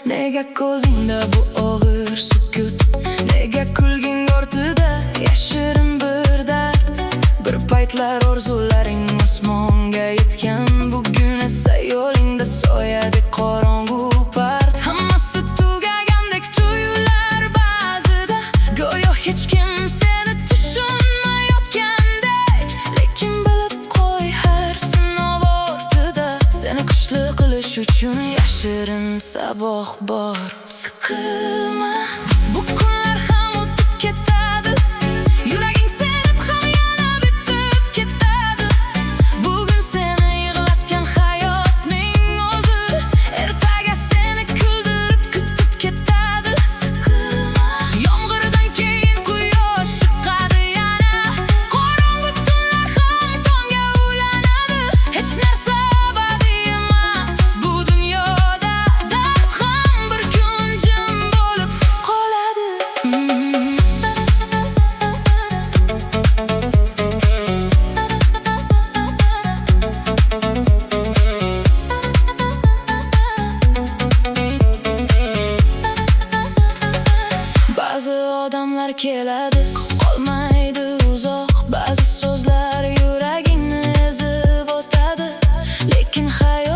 Nega ko'zingda bu og'ir sukut? Nega kulging ortida yashirin bir dard? Bir paytlar orzularing osmonga yetgan, bugun esa yo'lingda soyadek qorong'u part. Hammasi tugagandek tuyular ba'zida, go'yo hech kim seni tushunmayotgandek. Lekin bilib qo'y, har sinov ortida seni kuchli qilish uchun yashirin saboq bor. Siqilma, bu kunlar ham o'tib ketadi, yuraging senib ham yana bitib ketadi. Bugun seni yig'latgan hayotning o'zi ertaga seni kuldirib kutib ketadi. Siqilma, yomg'irdan keyin quyosh chiqadi yana, qorong'u tunlar ham tongga ulanadi. Hech narsa abadiy emas bu dunyoda, dard ham bir kun jim bo'lib qoladi. Ba'zi odamlar keladi, qolmaydi uzoq. Ba'zi so'zlar yuragingni ezib o'tadi, lekin hayot